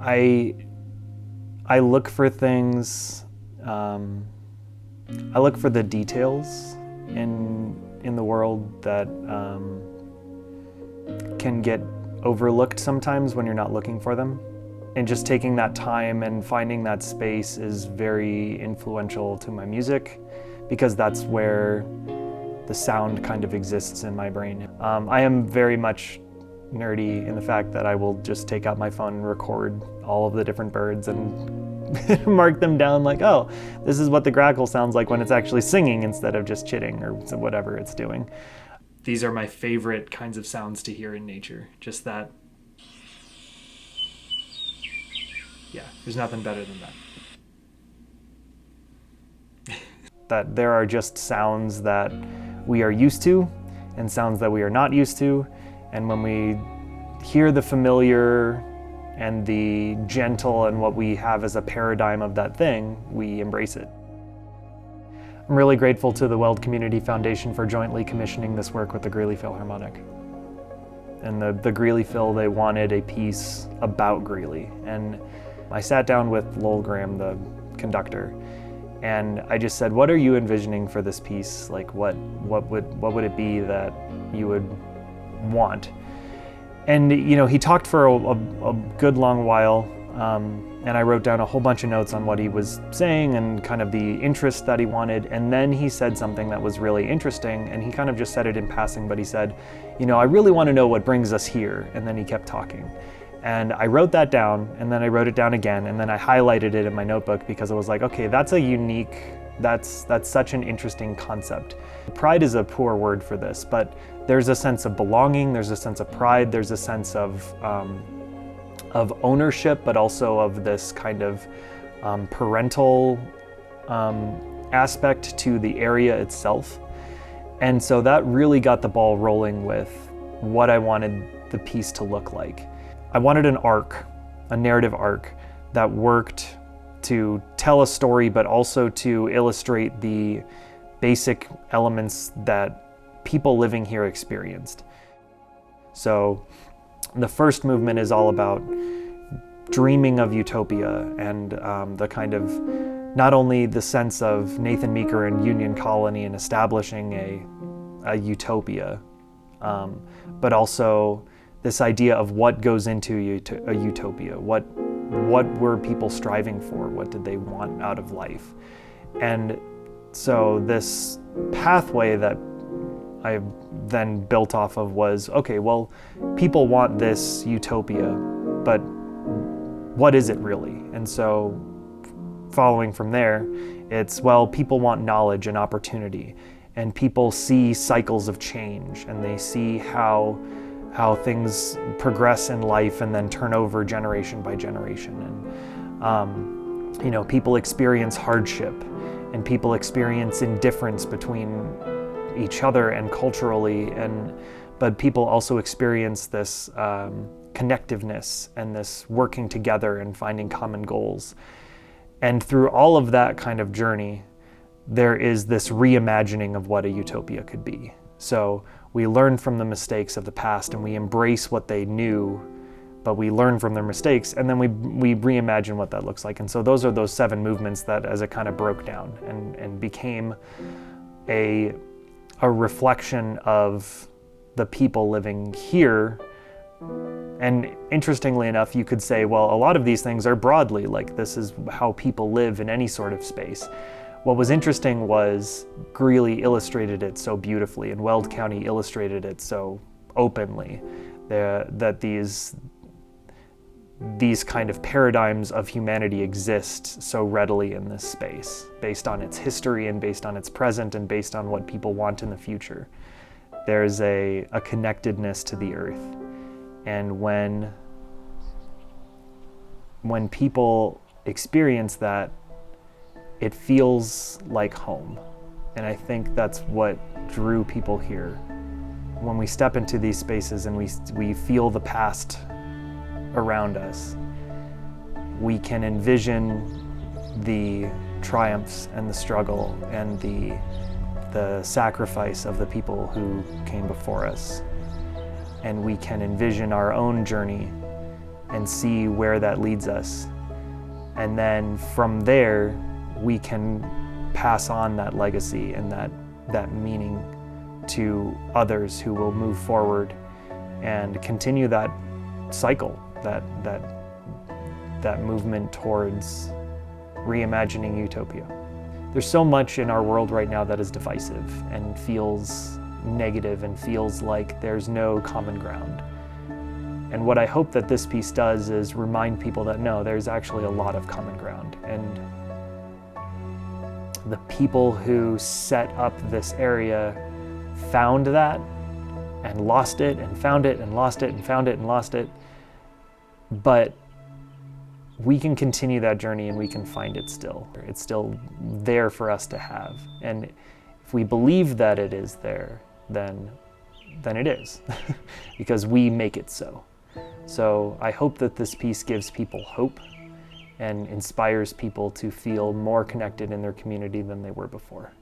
I look for things, I look for the details in the world that can get overlooked sometimes when you're not looking for them. And just taking that time and finding that space is very influential to my music, because that's where the sound kind of exists in my brain. I am very much nerdy in the fact that I will just take out my phone and record all of the different birds and mark them down like, oh, this is what the grackle sounds like when it's actually singing instead of just chitting or whatever it's doing. These are my favorite kinds of sounds to hear in nature. Just that. Yeah, there's nothing better than that. That there are just sounds that we are used to and sounds that we are not used to. And when we hear the familiar and the gentle and what we have as a paradigm of that thing, we embrace it. I'm really grateful to the Weld Community Foundation for jointly commissioning this work with the Greeley Philharmonic. And the Greeley Phil, they wanted a piece about Greeley. And I sat down with Lowell Graham, the conductor, and I just said, what are you envisioning for this piece? Like, what would it be that you would want? And he talked for a good long while, and I wrote down a whole bunch of notes on what he was saying and kind of the interest that he wanted. And then he said something that was really interesting, and he kind of just said it in passing, but he said, I really want to know what brings us here. And then he kept talking. And I wrote that down, and then I wrote it down again, and then I highlighted it in my notebook because I was like, okay, that's such an interesting concept. Pride is a poor word for this, but there's a sense of belonging, there's a sense of pride, there's a sense of ownership, but also of this kind of parental aspect to the area itself. And so that really got the ball rolling with what I wanted the piece to look like. I wanted an arc, a narrative arc that worked to tell a story, but also to illustrate the basic elements that people living here experienced. So the first movement is all about dreaming of utopia and the kind of, not only the sense of Nathan Meeker and Union Colony and establishing a utopia, but also this idea of what goes into a utopia. What were people striving for? What did they want out of life? And so this pathway that I then built off of was, okay, well, people want this utopia, but what is it really? And so following from there, it's, well, people want knowledge and opportunity, and people see cycles of change, and they see how things progress in life and then turn over generation by generation. And people experience hardship, and people experience indifference between each other and culturally, but people also experience this connectiveness and this working together and finding common goals. And through all of that kind of journey, there is this reimagining of what a utopia could be. So we learn from the mistakes of the past, and we embrace what they knew, but we learn from their mistakes, and then we reimagine what that looks like. And so those are those 7 movements that, as it kind of broke down and became a reflection of the people living here. And interestingly enough, you could say, well, a lot of these things are broadly, like this is how people live in any sort of space. What was interesting was Greeley illustrated it so beautifully, and Weld County illustrated it so openly, that these kind of paradigms of humanity exist so readily in this space, based on its history and based on its present and based on what people want in the future. There's a connectedness to the earth. And when people experience that, it feels like home. And I think that's what drew people here. When we step into these spaces and we feel the past around us, we can envision the triumphs and the struggle and the sacrifice of the people who came before us. And we can envision our own journey and see where that leads us. And then from there, we can pass on that legacy and that meaning to others who will move forward and continue that cycle, that movement towards reimagining utopia. There's so much in our world right now that is divisive and feels negative and feels like there's no common ground. And what I hope that this piece does is remind people that no, there's actually a lot of common ground. And the people who set up this area found that and lost it and found it and lost it and found it and lost it. But we can continue that journey and we can find it still. It's still there for us to have. And if we believe that it is there, then it is, because we make it so. So I hope that this piece gives people hope and inspires people to feel more connected in their community than they were before.